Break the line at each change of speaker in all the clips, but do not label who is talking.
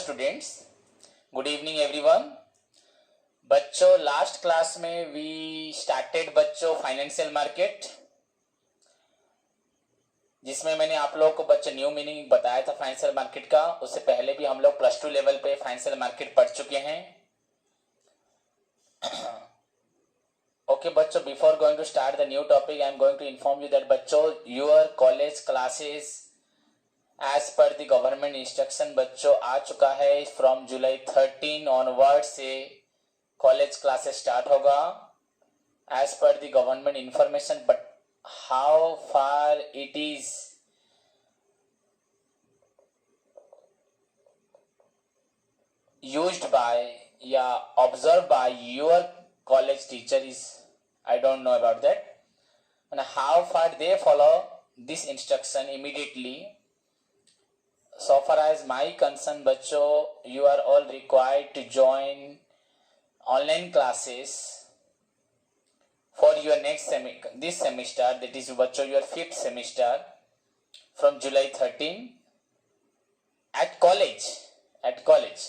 Students, good evening everyone. बच्चों, last class में we started बच्चों फाइनेंशियल मार्केट, जिसमें मैंने आप लोगों को बच्चों न्यू मीनिंग बताया था फाइनेंशियल मार्केट का। उससे पहले भी हम लोग +2 लेवल पे फाइनेंशियल मार्केट पढ़ चुके हैं। ओके बच्चों, before going to start the new topic, I am going to inform you that बच्चों your college classes as per the government instruction बच्चों आ चुका है। फ्रॉम जुलाई 13 ऑनवर्ड से कॉलेज क्लासेस स्टार्ट होगा as per the government information. But how far it is used by या observed by your college teacher is I don't know about that, and how far they follow this instruction immediately. So far as my concern बच्चों, you are all required to join online classes for your this semester, that is बच्चों your 5th semester from July 13 at college.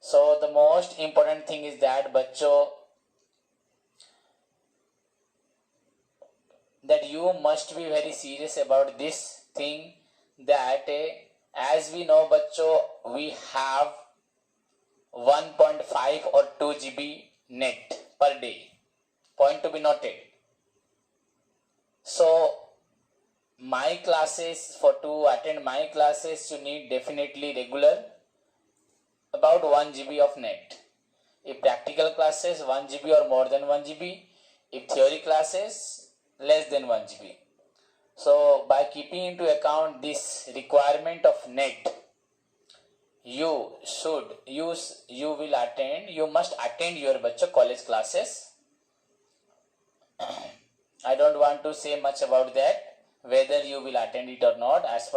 So the most important thing is that बच्चों, that you must be very serious about this thing, that as we know बच्चों, we have 1.5 or 2 GB net per day, point to be noted. So my classes, to attend my classes you need definitely regular about 1 GB of net. If practical classes 1 GB or more than 1 GB, if theory classes less than 1 GB. So by keeping into account this requirement of net, you must attend your bachcho college classes. I don't want to say much about that, whether you will attend it or not. As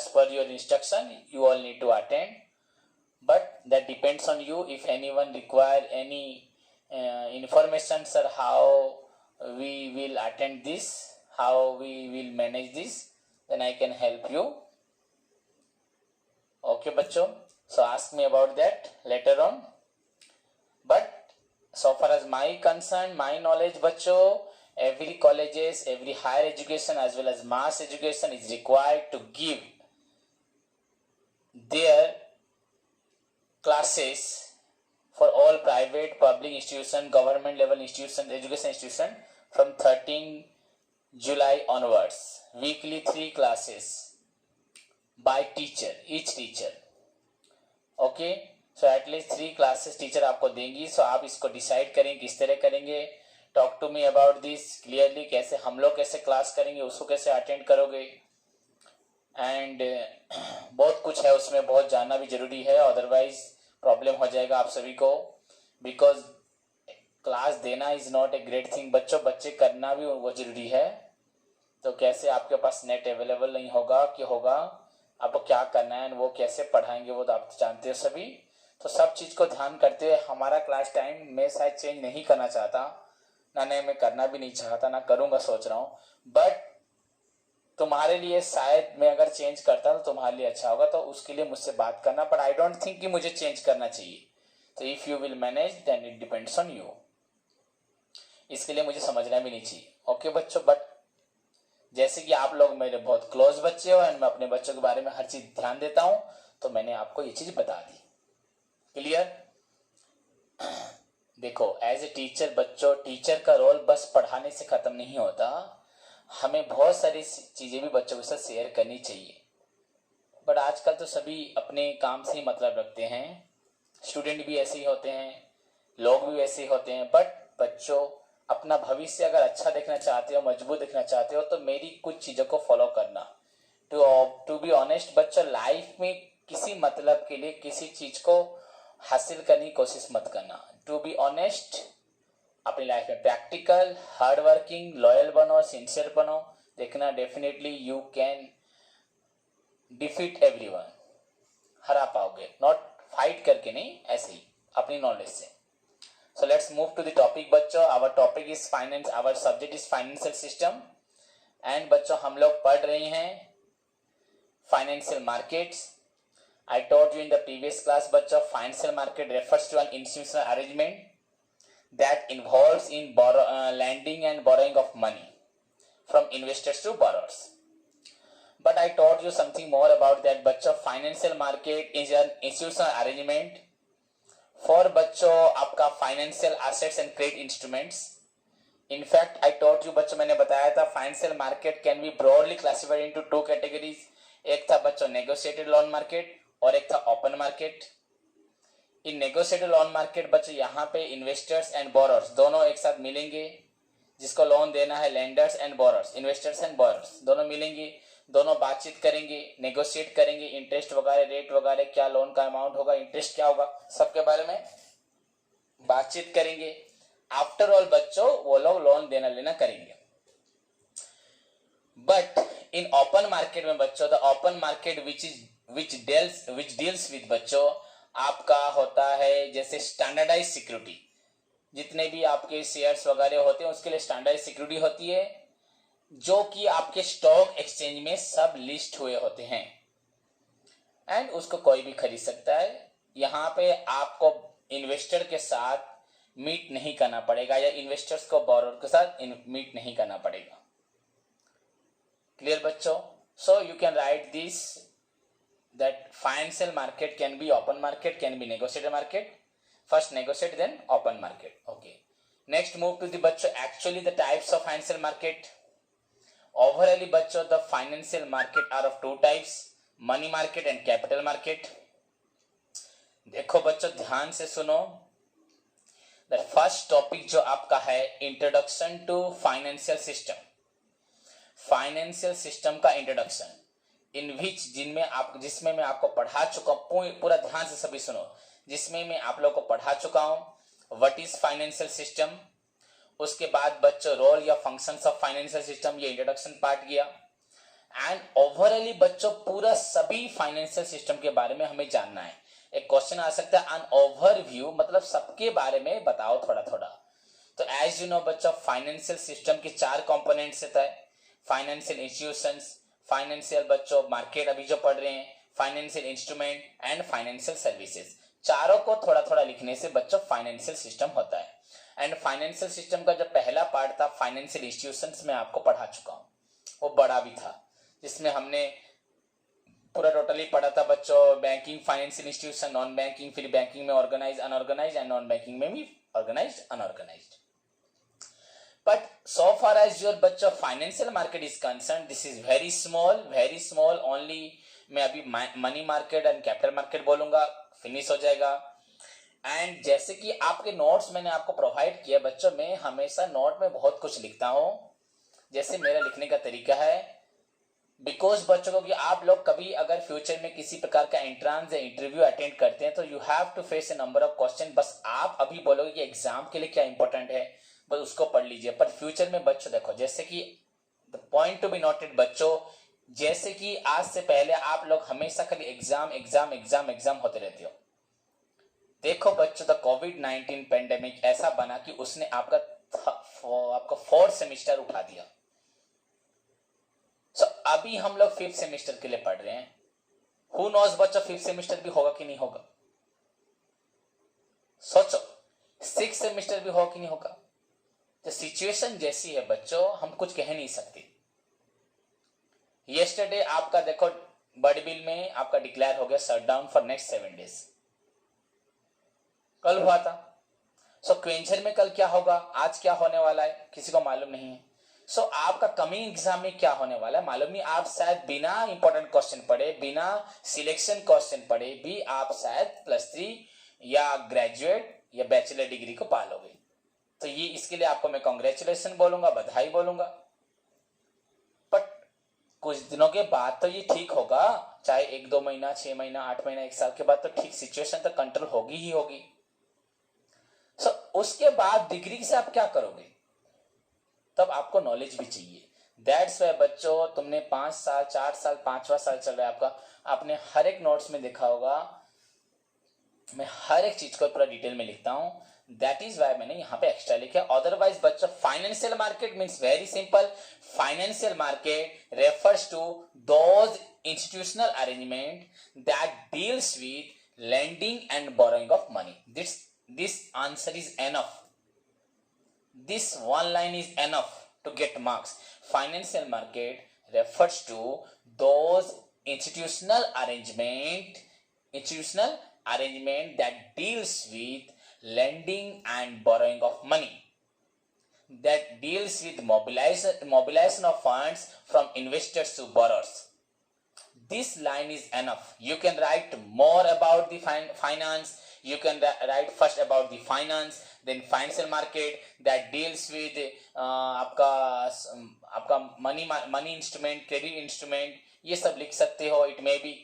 per your instruction, you all need to attend. But that depends on you. If anyone require any information, sir, how we will attend this, how we will manage this, then I can help you. Okay bachcho, so ask me about that later on. But so far as my concern, my knowledge bachcho, every colleges, every higher education as well as mass education is required to give their classes for all private, public institution, government level institution, education institution from 13 July onwards. Weekly 3 classes by teacher, each teacher. Okay, so at least 3 classes teacher आपको देंगी. So आप इसको decide करेंगे किस तरह करेंगे. Talk to me about this clearly. कैसे हम लोग कैसे क्लास करेंगे, उसको कैसे अटेंड करोगे, एंड बहुत कुछ है उसमें, बहुत जानना भी जरूरी है, अदरवाइज प्रॉब्लम हो जाएगा आप सभी को. बिकॉज क्लास देना is not a great thing बच्चों, बच्चे करना भी वो जरूरी है. तो कैसे आपके पास नेट अवेलेबल नहीं होगा कि होगा, आपको क्या करना है, वो कैसे पढ़ाएंगे वो तो आप जानते हो सभी. तो सब चीज़ को ध्यान करते हुए हमारा क्लास टाइम मैं शायद चेंज नहीं करना चाहता, ना मैं करना भी नहीं चाहता, ना करूँगा सोच रहा हूँ. बट तुम्हारे लिए शायद मैं अगर चेंज करता तो तुम्हारे लिए अच्छा होगा, तो उसके लिए मुझसे बात करना. बट आई डोंट थिंक कि मुझे चेंज करना चाहिए. तो if you will manage then it depends on you. इसके लिए मुझे समझना भी नहीं चाहिए. ओके बच्चों, बट जैसे कि आप लोग मेरे बहुत क्लोज बच्चे हो एंड मैं अपने बच्चों के बारे में हर चीज़ ध्यान देता हूँ, तो मैंने आपको ये चीज़ बता दी. क्लियर? देखो, एज ए टीचर बच्चों, टीचर का रोल बस पढ़ाने से ख़त्म नहीं होता. हमें बहुत सारी चीज़ें भी बच्चों के साथ शेयर करनी चाहिए. बट आजकल तो सभी अपने काम से ही मतलब रखते हैं. स्टूडेंट भी ऐसे ही होते हैं, लोग भी वैसे ही होते हैं. बट बच्चों, अपना भविष्य अगर अच्छा देखना चाहते हो, मजबूत देखना चाहते हो, तो मेरी कुछ चीज़ों को फॉलो करना. टू बी ऑनेस्ट बच्चों, लाइफ में किसी मतलब के लिए किसी चीज़ को हासिल करने की कोशिश मत करना. टू बी ऑनेस्ट, अपनी लाइफ में प्रैक्टिकल, हार्ड वर्किंग, लॉयल बनो, सिंसियर बनो. देखना definitely you can defeat everyone. हरा पाओगे, नॉट फाइट करके नहीं, ऐसे ही अपनी नॉलेज से. So let's move to the topic बच्चों. Our topic is finance, our subject is financial system. And बच्चों, हम लोग पढ़ रहे हैं financial markets. I told you in the previous class बच्चों financial market refers to an institutional arrangement that involves in lending and borrowing of money from investors to borrowers. But I told you something more about that बच्चों financial market is an institutional arrangement for बच्चों आपका financial assets and credit instruments. In fact, I told you बच्चों मैंने बताया था financial market can be broadly classified into two categories. एक था बच्चों negotiated loan market और एक था open market. इन नेगोशिएटेड लोन मार्केट बच्चों यहाँ पे इन्वेस्टर्स एंड बोरर्स दोनों एक साथ मिलेंगे. जिसको लोन देना है lenders and borers, investors and borers दोनों मिलेंगे, दोनों बातचीत करेंगे, नेगोशिएट करेंगे, इंटरेस्ट वगैरह रेट वगैरह क्या लोन का अमाउंट होगा, इंटरेस्ट क्या होगा, सबके बारे में बातचीत करेंगे. आफ्टर ऑल बच्चों वो लोग लोन देना लेना करेंगे. बट इन ओपन मार्केट में बच्चों the open market which deals with बच्चों आपका होता है जैसे स्टैंडर्डाइज सिक्योरिटी. जितने भी आपके शेयर्स वगैरह होते हैं उसके लिए स्टैंडर्डाइज सिक्योरिटी होती है जो कि आपके स्टॉक एक्सचेंज में सब लिस्ट हुए होते हैं एंड उसको कोई भी खरीद सकता है. यहाँ पे आपको इन्वेस्टर के साथ मीट नहीं करना पड़ेगा या इन्वेस्टर्स को बोरोर के साथ मीट नहीं करना पड़ेगा. क्लियर बच्चों? So you can write this that financial market can be open market, can be negotiated market. First negotiate, then open market. Okay. Next move to the बच्चों actually the types of financial market. Overall बच्चों the financial market are of two types, money market and capital market. देखो बच्चों ध्यान से सुनो. The first topic जो आपका है introduction to financial system. Financial system का introduction. इन विच जिसमें मैं आपको पढ़ा चुका हूं, पूरा ध्यान से सभी सुनो, जिसमें मैं आप लोगों को पढ़ा चुका हूं व्हाट इज फाइनेंशियल सिस्टम. उसके बाद बच्चों रोल या फंक्शंस ऑफ फाइनेंशियल सिस्टम, ये इंट्रोडक्शन पार्ट गया. एंड ओवरऑली बच्चों पूरा सभी फाइनेंशियल सिस्टम के बारे में हमें जानना है. एक क्वेश्चन आ सकता है एन ओवरव्यू मतलब सबके बारे में बताओ थोड़ा थोड़ा. तो एज यू नो बच्चों फाइनेंशियल सिस्टम के चार कंपोनेंट्स होता है. फाइनेंशियल इंस्टीट्यूशंस, फाइनेंशियल बच्चों मार्केट अभी जो पढ़ रहे हैं, financial instrument and financial services, चारों को थोड़ा थोड़ा लिखने से बच्चों फाइनेंशियल सिस्टम होता है. एंड फाइनेंशियल सिस्टम का जो पहला पार्ट था फाइनेंशियल इंस्टीट्यूशंस में आपको पढ़ा चुका हूं, वो बड़ा भी था जिसमें हमने पूरा टोटली पढ़ा था बच्चों banking, financial institution, non banking, फिर बैंकिंग में organise unorganise and non banking में भी organise unorganised. But so far as your बच्चों financial market is concerned, this is very small only. मैं अभी money market and capital market बोलूंगा, finish हो जाएगा. एंड जैसे कि आपके नोट्स मैंने आपको प्रोवाइड किया बच्चों, मैं हमेशा नोट में बहुत कुछ लिखता हूं. जैसे मेरा लिखने का तरीका है बिकॉज बच्चों को कि आप लोग कभी अगर फ्यूचर में किसी प्रकार का एंट्रांस या इंटरव्यू अटेंड करते हैं तो you have to face a number of question. बस आप अभी बोलोगे कि एग्जाम के लिए क्या इंपॉर्टेंट है, बस उसको पढ़ लीजिए. पर फ्यूचर में बच्चों देखो जैसे कि the point to be noted बच्चों, जैसे कि आज से पहले आप लोग हमेशा खाली एग्जाम होते रहते हो. देखो बच्चों द कोविड-19 पेंडेमिक ऐसा बना कि उसने आपका फोर्थ सेमिस्टर उठा दिया. सो अभी हम लोग फिफ्थ सेमिस्टर के लिए पढ़ रहे हैं. हु नोज बच्चों फिफ्थ सेमिस्टर भी होगा कि नहीं होगा. सोचो सिक्स सेमिस्टर भी होगा कि नहीं होगा. तो सिचुएशन जैसी है बच्चों हम कुछ कह नहीं सकते. येस्टरडे आपका देखो बर्ड बिल में आपका डिक्लेयर हो गया शटडाउन फॉर नेक्स्ट 7 days. कल हुआ था. सो क्वेंचर में कल क्या होगा, आज क्या होने वाला है किसी को मालूम नहीं है. सो आपका कमिंग एग्जाम में क्या होने वाला है मालूम नहीं. आप शायद बिना इंपॉर्टेंट क्वेश्चन पढ़े, बिना सिलेक्शन क्वेश्चन पढ़े भी आप शायद +3 या ग्रेजुएट या बैचलर डिग्री को पालोगे. तो ये इसके लिए आपको मैं कांग्रेचुलेशन बोलूंगा, बधाई बोलूंगा. बट कुछ दिनों के बाद तो ये ठीक होगा, चाहे 1-2 महीना, 6 महीना, 8 महीना, 1 साल के बाद तो ठीक सिचुएशन तो कंट्रोल होगी ही होगी. सो उसके बाद डिग्री से आप क्या करोगे, तब आपको नॉलेज भी चाहिए. दैट्स वाई बच्चों तुमने 5 साल, 4 साल, 5वां साल चल रहा है आपका, आपने हर एक नोट्स में देखा होगा मैं हर एक चीज को पूरा डिटेल में लिखता हूं, दैट इज वाई मैंने यहाँ पे एक्स्ट्रा लिखा। अदरवाइज बच्चों financial market means very simple, financial market refers to those institutional arrangement that deals with lending and borrowing of money. This answer is enough. This one line is enough to get marks. Financial market refers to those institutional arrangement that deals with lending and borrowing of money, that deals with mobilization of funds from investors to borrowers. This line is enough. You can write more about the finance. You can write first about the finance, then financial market that deals with आपका money instrument, credit instrument, ये सब लिख सकते हो. It may be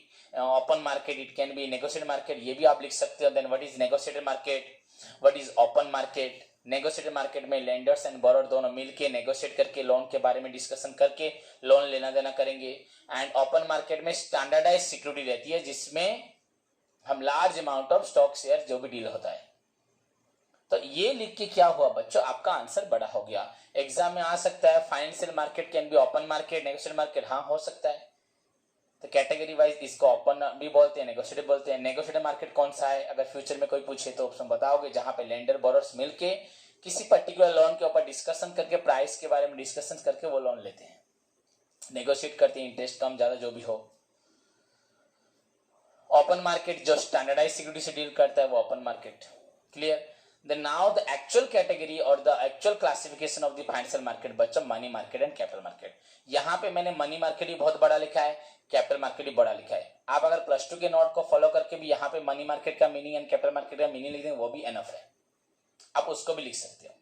open market, it can be negotiated market, ये भी आप लिख सकते हो. Then what is negotiated market, what is open market? Negotiated market में लेंडर्स एंड बोरोर दोनों मिलके नेगोशिएट करके लोन के बारे में डिस्कशन करके लोन लेना देना करेंगे. एंड ओपन मार्केट में स्टैंडर्डाइज सिक्योरिटी रहती है जिसमें हम large amount of stock share जो भी डील होता है. तो ये लिख के क्या हुआ बच्चों, आपका आंसर बड़ा हो गया. एग्जाम में आ सकता है financial market can be open market, negotiated market, हाँ हो सकता है. तो कैटेगरी वाइज इसको ओपन भी बोलते हैं, नेगोशिएटेड बोलते हैं. नेगोशिएटेड मार्केट कौन सा है, अगर फ्यूचर में कोई पूछे तो ऑप्शन बताओगे, जहां पे लेंडर बोरोर्स मिलके किसी पर्टिकुलर लोन के ऊपर डिस्कशन करके प्राइस के बारे में डिस्कशन करके वो लोन लेते हैं, नेगोशिएट करते हैं, इंटरेस्ट कम ज्यादा जो भी हो. ओपन मार्केट जो स्टैंडर्डाइज सिक्योरिटी से डील करता है वो open market. Clear. Then now the actual category or the actual classification of the financial market बच्चों money market and capital market. यहाँ पे मैंने मनी मार्केट ही बहुत बड़ा लिखा है, कैपिटल मार्केट ही बड़ा लिखा है. आप अगर प्लस टू के नोट को फॉलो करके भी यहाँ पे मनी मार्केट का मीनिंग एंड कैपिटल मार्केट का मीनिंग लिख देंगे वो भी एनफ है, आप उसको भी लिख सकते हो.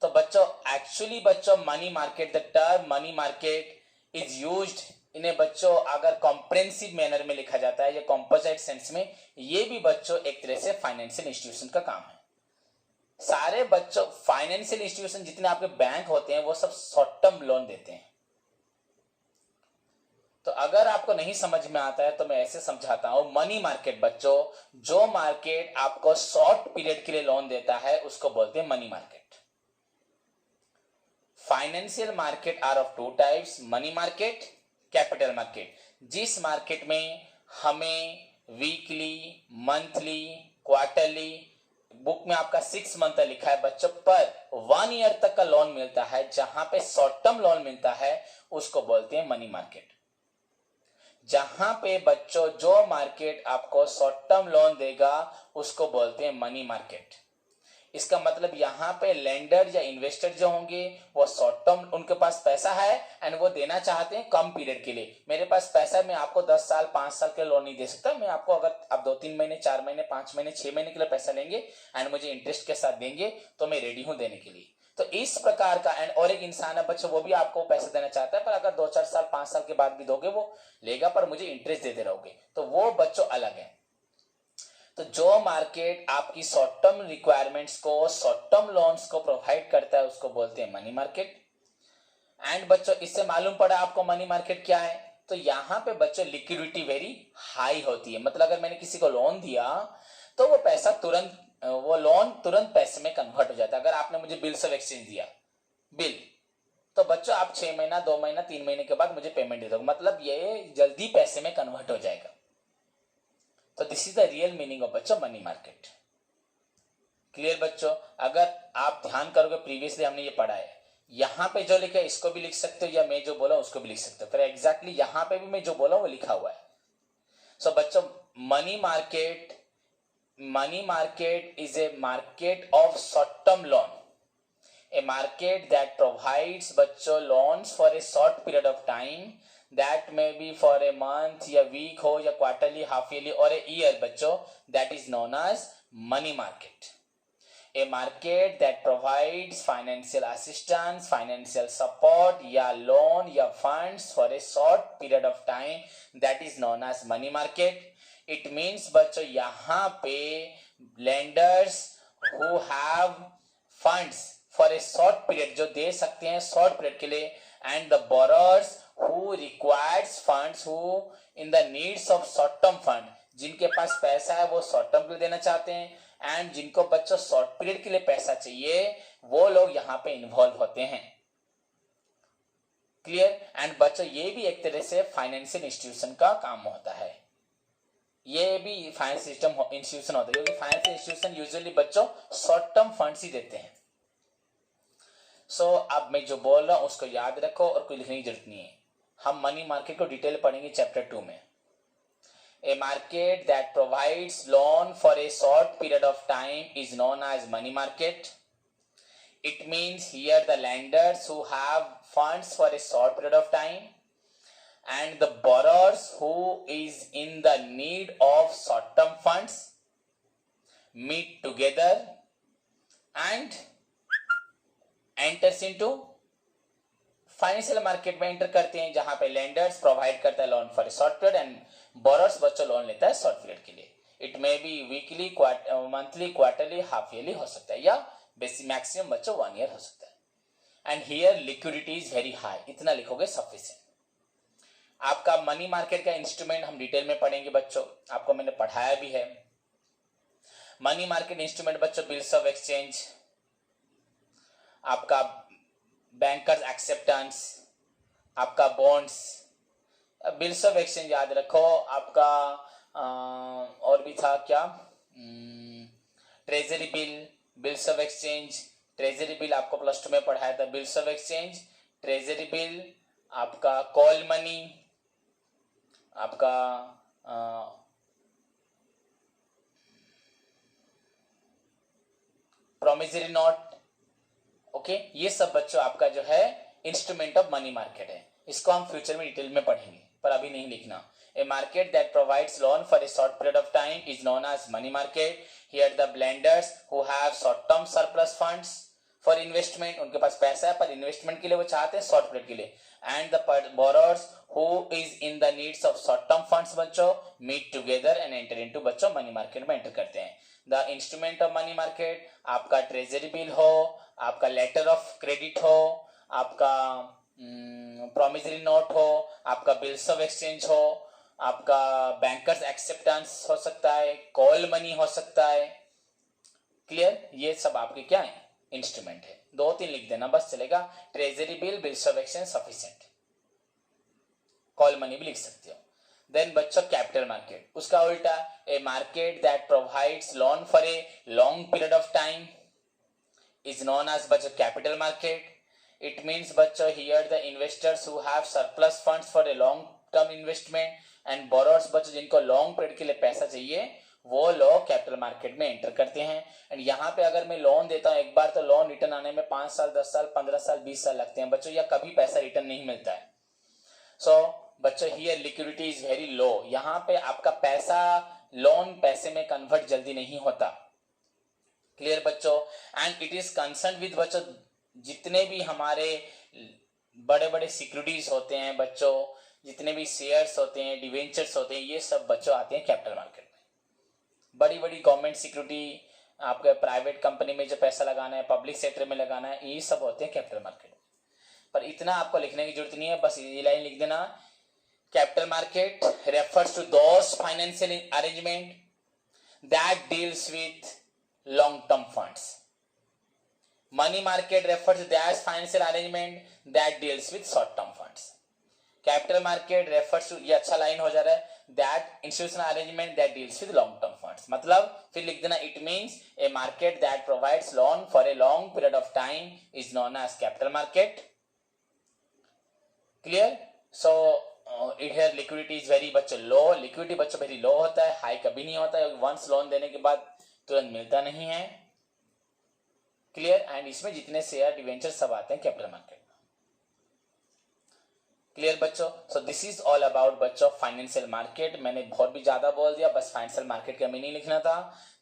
तो बच्चों एक्चुअली बच्चों money market, the term money market is used इन्हें बच्चों अगर कॉम्प्रिहेंसिव मैनर में लिखा जाता है या कॉम्पोजिट सेंस में, ये भी बच्चों एक तरह से फाइनेंशियल इंस्टीट्यूशन का काम है. सारे बच्चों फाइनेंशियल इंस्टीट्यूशन जितने आपके बैंक होते हैं वो सब शॉर्ट टर्म लोन देते हैं. तो अगर आपको नहीं समझ में आता है तो मैं ऐसे समझाता हूं, मनी मार्केट बच्चों जो मार्केट आपको शॉर्ट पीरियड के लिए लोन देता है उसको बोलते हैं money market. Financial market are of two types, money market, capital market. जिस मार्केट में हमें वीकली, मंथली, क्वार्टरली, बुक में आपका 6 मंथ लिखा है बच्चों, पर 1 ईयर तक का लोन मिलता है, जहां पे शॉर्ट टर्म लोन मिलता है उसको बोलते हैं मनी मार्केट. जहां पे बच्चों जो मार्केट आपको शॉर्ट टर्म लोन देगा उसको बोलते हैं मनी मार्केट. इसका मतलब यहाँ पे लेंडर या इन्वेस्टर जो होंगे वो शॉर्ट टर्म, उनके पास पैसा है एंड वो देना चाहते हैं कम पीरियड के लिए. मेरे पास पैसा है, मैं आपको 10 साल 5 साल के लोन नहीं दे सकता. मैं आपको अगर आप 2-3 महीने, 4 महीने, 5 महीने, 6 महीने के लिए पैसा लेंगे एंड मुझे इंटरेस्ट के साथ देंगे तो मैं रेडी हूं देने के लिए. तो इस प्रकार का एंड और एक इंसान है बच्चों वो भी आपको पैसा देना चाहता है, पर अगर 2-4 साल 5 साल के बाद भी दोगे वो लेगा, पर मुझे इंटरेस्ट देते रहोगे, तो वो बच्चों अलग है. तो जो मार्केट आपकी शॉर्ट टर्म रिक्वायरमेंट्स को, शॉर्ट टर्म लोन्स को प्रोवाइड करता है उसको बोलते हैं मनी मार्केट. एंड बच्चों इससे मालूम पड़ा आपको मनी मार्केट क्या है. तो यहाँ पे बच्चों लिक्विडिटी वेरी हाई होती है. मतलब अगर मैंने किसी को लोन दिया तो वो पैसा तुरंत, वो लोन तुरंत पैसे में कन्वर्ट हो जाता है. अगर आपने मुझे बिल्स ऑफ एक्सचेंज दिया बिल, तो बच्चों आप 6 महीना, 2 महीना, 3 महीने के बाद मुझे पेमेंट दे दो, मतलब ये जल्दी पैसे में कन्वर्ट हो जाएगा. तो this is the real meaning of बच्चों मनी मार्केट. क्लियर बच्चों. अगर आप ध्यान करोगे प्रीवियसली हमने ये पढ़ा है, यहां पे जो लिखा है इसको भी लिख सकते हो या मैं जो बोला उसको भी लिख सकते हो. फिर एग्जैक्टली यहां पे भी मैं जो बोला वो लिखा हुआ है. सो बच्चों money market is a market of short term loan, a market that provides बच्चों loans for a short period of time, that may be for a month या week हो या quarterly, half yearly और a year बच्चों, that is known as money market. A market that provides financial assistance, financial support या loan या funds for a short period of time, that is known as money market. It means बच्चों यहाँ पे lenders who have funds for a short period जो दे सकते हैं short period के लिए, and the borrowers who requires funds who in the needs of short term fund, जिनके पास पैसा है वो शॉर्ट टर्म के लिए देना चाहते हैं, एंड जिनको बच्चों शॉर्ट पीरियड के लिए पैसा चाहिए वो लोग यहाँ पे इन्वॉल्व होते हैं। क्लियर? एंड बच्चों ये भी एक तरह से फाइनेंशियल इंस्टीट्यूशन का काम होता है, ये भी फाइनेंस सिस्टम इंस्टीट्यूशन होता है, क्योंकि फाइनेंशियल इंस्टीट्यूशन यूजुअली बच्चों शॉर्ट टर्म फंड्स ही देते हैं। सो अब मैं जो बोल रहा हूं उसको याद रखो और कोई लिखने की जरूरत नहीं है। हम मनी मार्केट को डिटेल पढ़ेंगे चैप्टर 2 में। A market that provides loan for a short period of time is known as money market. It means here the lenders who have funds for a short period of time and the borrowers who is in the need of short-term funds meet together and enters into financial market में enter करते हैं, जहां पे lenders provide करता है loan for short period and borers बच्चों loan लेता है शॉर्ट पीरियड के लिए। It may be weekly, monthly, quarterly, half yearly हो सकता है, या बेसिक मैक्सिमम बच्चों 1 ईयर हो सकता है। And here liquidity is very high, इतना लिखोगे सफिशिएंट। आपका मनी मार्केट का इंस्ट्रूमेंट हम डिटेल में पढ़ेंगे बच्चों, आपको मैंने पढ़ाया भी है। मनी मार्केट इंस्ट्रूमेंट बच्चों बिल्स ऑफ एक्सचेंज, आपका बैंकर्स एक्सेप्टेंस, आपका बॉन्ड्स, बिल्स ऑफ एक्सचेंज याद रखो, आपका और भी था क्या, treasury bill, bills of exchange, treasury bill आपको प्लस 2 में पढ़ाया था। Bills of exchange, treasury bill, आपका कॉल मनी, आपका प्रोमिसरी नोट, ओके, ये सब बच्चों आपका जो है इंस्ट्रूमेंट ऑफ मनी मार्केट है। इसको हम फ्यूचर में डिटेल में पढ़ेंगे, पर अभी नहीं लिखना। A market that provides loan for a short period of time is known as money market. Here the lenders who have short term surplus funds for investment, उनके पास पैसा है पर इन्वेस्टमेंट के लिए वो चाहते हैं शॉर्ट पीरियड के लिए, and the borrowers who is in the needs of short term funds बच्चों meet together and enter into बच्चों मनी मार्केट में एंटर करते हैं। The instrument of money market आपका ट्रेजरी बिल हो, आपका लेटर ऑफ क्रेडिट हो, आपका प्रोमिसरी नोट हो, आपका बिल्स ऑफ एक्सचेंज हो, आपका बैंकर्स एक्सेप्टेंस हो सकता है, कॉल मनी हो सकता है। क्लियर? ये सब आपके क्या है, इंस्ट्रूमेंट है। 2-3 लिख देना बस चलेगा। Treasury bill, bills of exchange sufficient, call money भी लिख सकते हो। देन बच्चों कैपिटल मार्केट, उसका उल्टा, a market that provides loan for a long period of time is known as बच्चों capital market. It means बच्चों here the investors who have surplus funds for a long term investment and borrowers बच्चों जिनको long period के लिए पैसा चाहिए वो लोग कैपिटल मार्केट में एंटर करते हैं। एंड यहाँ पे अगर मैं लोन देता हूँ एक बार, तो लोन रिटर्न आने में 5 साल, 10 साल, 15 साल, 20 साल लगते हैं बच्चों, या कभी पैसा रिटर्न नहीं मिलता है। सो बच्चों here liquidity is very low, यहाँ पे आपका पैसा लोन पैसे में कन्वर्ट जल्दी नहीं होता। क्लियर बच्चों? And it is concern with बच्चों जितने भी हमारे बड़े बड़े सिक्योरिटीज होते हैं बच्चों, जितने भी शेयर्स होते हैं, डिवेंचर्स होते हैं, ये सब बच्चों आते हैं कैपिटल मार्केट में। बड़ी बड़ी गवर्नमेंट सिक्योरिटी, आपके प्राइवेट कंपनी में जो पैसा लगाना है, पब्लिक सेक्टर में लगाना है, ये सब होते हैं कैपिटल मार्केट में। पर इतना आपको लिखने की जरूरत नहीं है, बस ये लाइन लिख देना। Capital market refers to those financial arrangement that deals with long-term funds. Money market refers to that financial arrangement that deals with short-term funds. Capital market refers to, ये अच्छा लाइन हो जा रहा है, that institutional arrangement that deals with long-term funds. मतलब फिर लिख देना, it means a market that provides loan for a long period of time is known as capital market. Clear? So here liquidity is very बच्चों low, liquidity बच्चों very low होता है, high कभी नहीं होता है, once loan देने के बाद तुरंत मिलता नहीं है। क्लियर? एंड इसमें जितने शेयर डिवेंचर सब आते हैं कैपिटल मार्केट में। क्लियर बच्चों? सो दिस इज ऑल अबाउट बच्चों फाइनेंशियल मार्केट। मैंने बहुत भी ज्यादा बोल दिया, बस फाइनेंशियल मार्केट का मीनिंग लिखना था।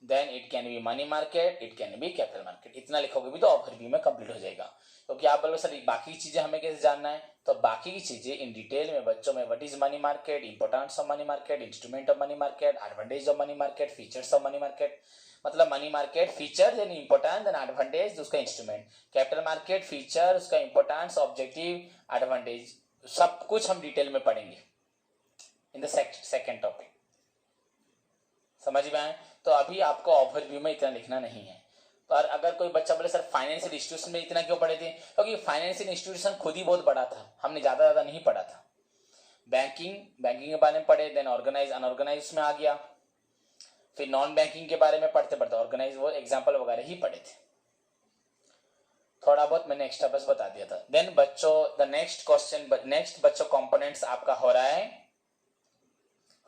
Then it can be money market, it can be capital market. इतना लिखोगे भी तो ओवरव्यू में कंप्लीट हो जाएगा। क्योंकि आप बोलोगे सर बाकी चीजें हमें कैसे जानना है, तो बाकी की चीजें इन डिटेल में बच्चों में, what is money market, importance of money market, instrument of money market, advantage of money market, features of money market, मतलब money market feature then importance then advantage उसका इंस्ट्रूमेंट, कैपिटल मार्केट फीचर उसका importance, objective, advantage, सब कुछ हम detail में पढ़ेंगे in the second topic. समझ में आए? तो अभी आपको ओवरव्यू में इतना लिखना नहीं है। पर अगर कोई बच्चा बोले सर फाइनेंशियल इंस्टीट्यूशन में इतना क्यों पढ़े थे, क्योंकि फाइनेंशियल इंस्टीट्यूशन खुद ही बहुत बड़ा था, हमने ज्यादा नहीं पढ़ा था। बैंकिंग के बारे में पढ़े, देन ऑर्गेनाइज अनऑर्गेनाइज में आ गया, फिर नॉन बैंकिंग के बारे में पढ़ते पढ़ते ऑर्गेनाइज वो एग्जाम्पल वगैरह ही पढ़े थे, थोड़ा बहुत मैंने एक्स्ट्रा बस बता दिया था। देन बच्चों द नेक्स्ट क्वेश्चन, नेक्स्ट बच्चों कंपोनेंट्स आपका हो रहा है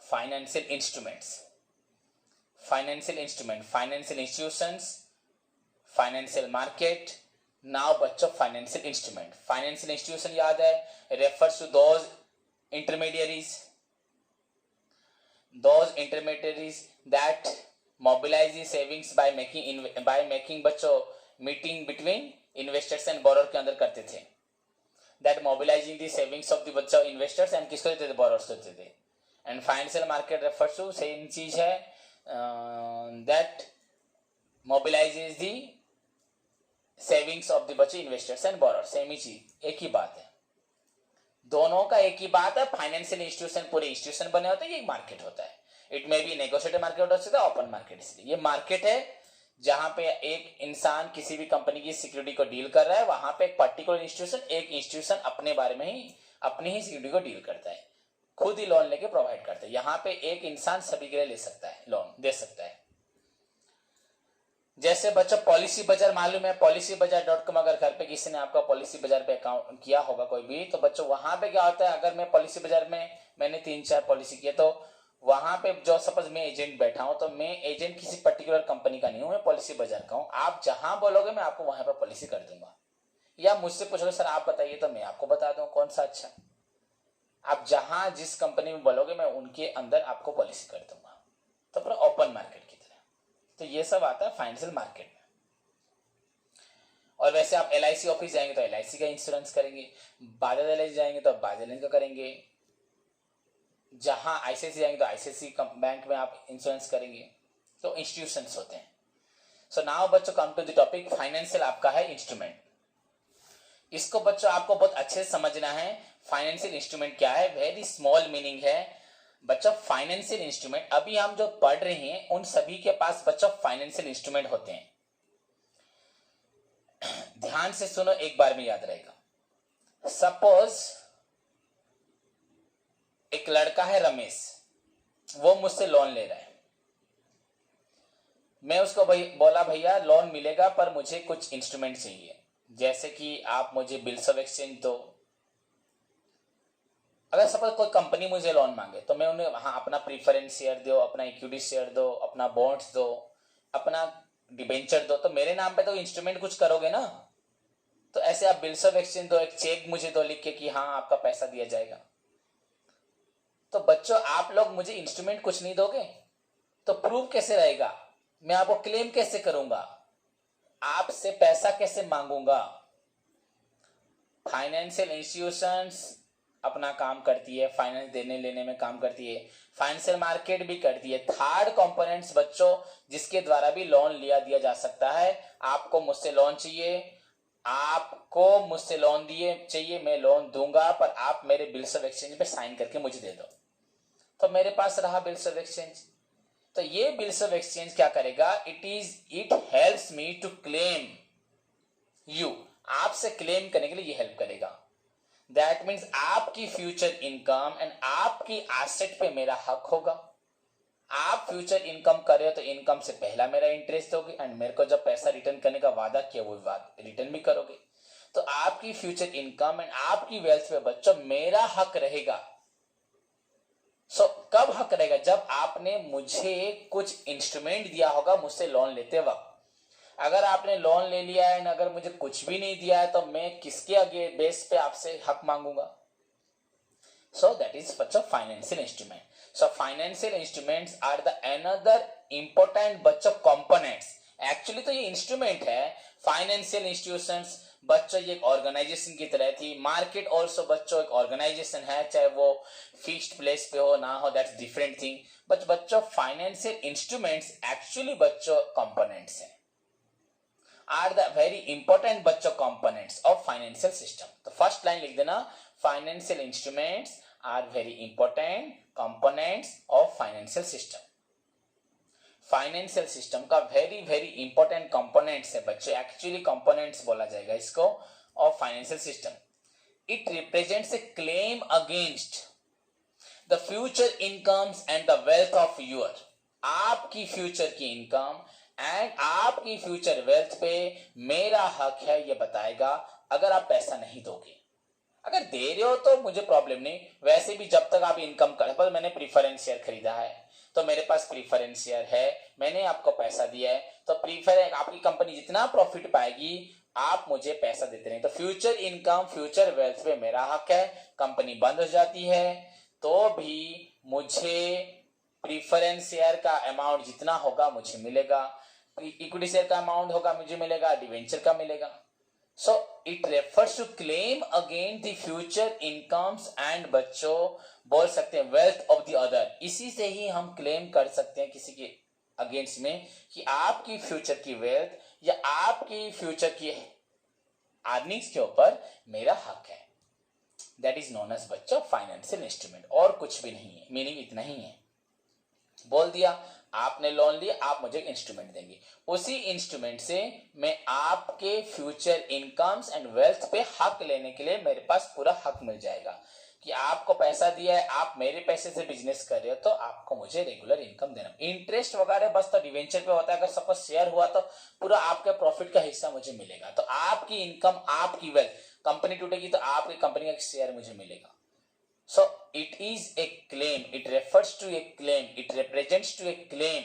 financial instruments, financial instrument, financial institutions, financial market. Now बच्चों फाइनेंशियल इंस्ट्रूमेंट, फाइनेंशियल इंस्टीट्यूशन याद है, refers to those intermediaries that mobilize the savings by making बच्चों meeting between investors and borrower के अंदर करते थे, that mobilizing the savings of the बच्चों investors and किसको देते थे, बोरोर्स देते थे। And financial market refers to same चीज है, that mobilizes the savings of the बच्चों इन्वेस्टर्स एंड बोरोर, सेम ही चीज, एक ही बात है, दोनों का एक ही बात है। फाइनेंशियल इंस्टीट्यूशन पूरे इंस्टीट्यूशन बने होते हैं, ये मार्केट होता है। It may be negotiated market हो सकता है, ओपन मार्केट, इसलिए ये मार्केट है जहां पे एक इंसान किसी भी कंपनी की सिक्योरिटी को डील कर रहा है, वहां पे एक पर्टिकुलर एक इंस्टीट्यूशन अपने बारे में ही अपनी ही सिक्योरिटी को डील करता है, खुद ही लोन लेके प्रोवाइड करता है। यहाँ पे एक इंसान सभी के लिए ले सकता है, लोन दे सकता है। जैसे बच्चों पॉलिसी बाजार मालूम है, policybazaar.com, अगर घर पे किसी ने आपका पॉलिसी बाजार पे अकाउंट किया होगा कोई भी, तो बच्चों वहां पे क्या होता है, अगर मैं पॉलिसी बाजार में मैंने 3-4 पॉलिसी किए, तो वहां पे जो सपोज मैं एजेंट बैठा हूं, तो मैं एजेंट किसी पर्टिकुलर कंपनी का नहीं हूं, मैं पॉलिसी बाजार का हूं। आप जहां बोलोगे मैं आपको वहां पर पॉलिसी कर दूंगा, या मुझसे पूछोगे सर आप बताइए, तो मैं आपको बता दूं कौन सा अच्छा। आप जहां जिस कंपनी में बोलोगे मैं उनके अंदर आपको पॉलिसी कर दूंगा, तो पूरा ओपन मार्केट की तरह। तो ये सब आता है फाइनेंशियल मार्केट में। और वैसे आप LIC ऑफिस जाएंगे तो LIC का इंश्योरेंस करेंगे, बाजाज एलायंस जाएंगे तो बाजाज एलायंस का करेंगे, जहां ICICI जाएंगे तो ICICI बैंक में आप इंश्योरेंस करेंगे। तो इंस्टीट्यूशंस होते हैं। सो नाउ बच्चों come to the topic, financial आपका है इंस्ट्रूमेंट। इसको बच्चों आपको बहुत अच्छे से समझना है, फाइनेंशियल इंस्ट्रूमेंट क्या है, वेरी स्मॉल मीनिंग है बच्चों। फाइनेंशियल इंस्ट्रूमेंट अभी हम जो पढ़ रहे हैं उन सभी के पास बच्चों फाइनेंशियल इंस्ट्रूमेंट होते हैं। ध्यान से सुनो, एक बार में याद रहेगा। सपोज एक लड़का है रमेश, वो मुझसे लोन ले रहा है। मैं उसको बोला भैया लोन मिलेगा पर मुझे कुछ इंस्ट्रूमेंट चाहिए, जैसे कि आप मुझे बिल्स ऑफ एक्सचेंज दो। अगर सपोज कोई कंपनी मुझे लोन मांगे तो मैं उन्हें हाँ अपना प्रीफरेंस शेयर दो, अपना इक्विटी शेयर दो, अपना बॉन्ड्स दो, अपना डिबेंचर दो, तो मेरे नाम पे तो इंस्ट्रूमेंट कुछ करोगे ना। तो ऐसे आप बिल्स ऑफ एक्सचेंज दो, एक चेक मुझे दो लिख के कि हाँ आपका पैसा दिया जाएगा। तो बच्चों आप लोग मुझे इंस्ट्रूमेंट कुछ नहीं दोगे तो प्रूफ कैसे रहेगा, मैं आपको क्लेम कैसे करूंगा, आपसे पैसा कैसे मांगूंगा। फाइनेंशियल इंस्टीट्यूशंस अपना काम करती है, फाइनेंस देने लेने में काम करती है, फाइनेंशियल मार्केट भी करती है। थर्ड कंपोनेंट्स बच्चों जिसके द्वारा भी लोन लिया दिया जा सकता है। आपको मुझसे लोन चाहिए, आपको मुझसे लोन दिए चाहिए, मैं लोन दूंगा, पर आप मेरे बिल्स ऑफ एक्सचेंज पे साइन करके मुझे दे दो। तो मेरे पास रहा बिल्स ऑफ एक्सचेंज। तो ये बिल्स ऑफ एक्सचेंज क्या करेगा, it helps me to claim you, आपसे क्लेम करने के लिए ये हेल्प करेगा। दैट मीन्स आपकी फ्यूचर इनकम एंड आपकी एसेट पे मेरा हक होगा। आप फ्यूचर इनकम कर रहे हो तो इनकम से पहला मेरा इंटरेस्ट होगी, एंड मेरे को जब पैसा रिटर्न करने का वादा किया वो रिटर्न भी करोगे। तो आपकी फ्यूचर इनकम एंड आपकी वेल्थ पे बच्चों मेरा हक रहेगा। कब हक रहेगा, जब आपने मुझे कुछ इंस्ट्रूमेंट दिया होगा मुझसे लोन लेते वक्त। अगर आपने लोन ले लिया है, अगर मुझे कुछ भी नहीं दिया है, तो मैं किसके आगे बेस पे आपसे हक मांगूंगा। सो दैट इज बच्चों financial instrument. So financial instruments are the another important बच्चों कंपोनेंट्स। एक्चुअली तो ये इंस्ट्रूमेंट है। फाइनेंशियल इंस्टीट्यूशंस बच्चों ये एक ऑर्गेनाइजेशन की तरह थी। मार्केट ऑल्सो बच्चों एक ऑर्गेनाइजेशन है, चाहे वो फिक्स्ड प्लेस पे हो ना हो, दैट्स डिफरेंट थिंग। बट बच्चों फाइनेंशियल इंस्ट्रूमेंट्स एक्चुअली बच्चों कंपोनेंट्स हैं, आर द वेरी इंपॉर्टेंट बच्चों कंपोनेंट्स ऑफ फाइनेंशियल सिस्टम। तो फर्स्ट लाइन लिख देना, financial instruments are very important components of financial system. Financial system का वेरी वेरी इंपॉर्टेंट कंपोनेंट्स है बच्चों, एक्चुअली कंपोनेंट्स बोला जाएगा इसको, of financial system. It represents a claim against the future incomes and the wealth of your. आपकी future की income and आपकी future wealth पे मेरा हक है ये बताएगा. अगर आप पैसा नहीं दोगे, अगर दे रहे हो तो मुझे प्रॉब्लम नहीं, वैसे भी जब तक आप इनकम कर, पर मैंने प्रीफरेंस शेयर खरीदा है तो मेरे पास प्रीफरेंस शेयर है, मैंने आपको पैसा दिया है, तो प्रीफरेंस आपकी कंपनी जितना प्रॉफिट पाएगी आप मुझे पैसा देते नहीं, तो फ्यूचर इनकम फ्यूचर वेल्थ पे मेरा हक है. कंपनी बंद हो जाती है तो भी मुझे प्रीफरेंस शेयर का अमाउंट जितना होगा मुझे मिलेगा, इक्विटी शेयर का अमाउंट होगा मुझे मिलेगा, डिवेंचर का मिलेगा. So it refers to claim against the future incomes and बच्चों बोल सकते हैं wealth of the other. इसी से ही हम क्लेम कर सकते हैं किसी के अगेंस्ट में कि आपकी फ्यूचर की वेल्थ या आपकी फ्यूचर की अर्निंग्स के ऊपर मेरा हक है. दैट इज नोन एज बच्चों फाइनेंशियल इंस्ट्रूमेंट, और कुछ भी नहीं है, मीनिंग इतना ही है. बोल दिया आपने लोन लिया, आप मुझे इंस्ट्रूमेंट देंगे, उसी इंस्ट्रूमेंट से मैं आपके फ्यूचर इनकम्स एंड वेल्थ पे हक लेने के लिए मेरे पास पूरा हक मिल जाएगा कि आपको पैसा दिया है, आप मेरे पैसे से बिजनेस कर रहे हो तो आपको मुझे रेगुलर इनकम देना. इंटरेस्ट वगैरह बस तो डिवेंचर पे होता है, अगर सपोज शेयर हुआ तो पूरा आपके प्रॉफिट का हिस्सा मुझे मिलेगा. तो आपकी इनकम आपकी वेल्थ, कंपनी टूटेगी तो आपकी कंपनी का शेयर मुझे मिलेगा. So it is a claim, it refers to a claim, it represents to a claim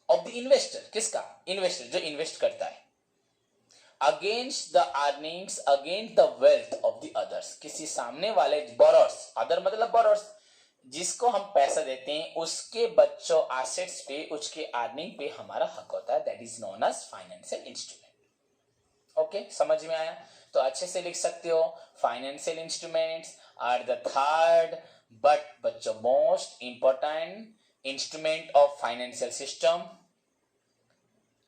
of the investor. किसका? इन्वेस्टर, जो इन्वेस्ट करता है. Against the earnings, against the wealth of the others. किसी सामने वाले borrowers, other मतलब borrowers, जिसको हम पैसा देते हैं उसके बच्चों assets पे, उसके अर्निंग पे हमारा हक होता है. That is known as financial instrument. Okay, समझ में आया? तो अच्छे से लिख सकते हो, financial instruments are the third but बच्चों most important instrument of financial system.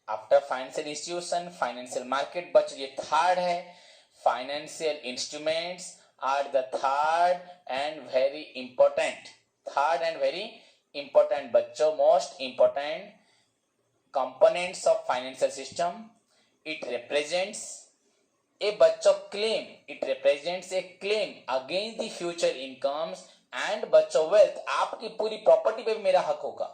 After financial institution financial market, बच्चों ये थर्ड है. Financial instruments are the third and very important बच्चों most important components of financial system. It represents a बच्चों claim, it represents a claim against the future incomes and बच्चों wealth. आपकी पूरी property पे भी मेरा हक होगा,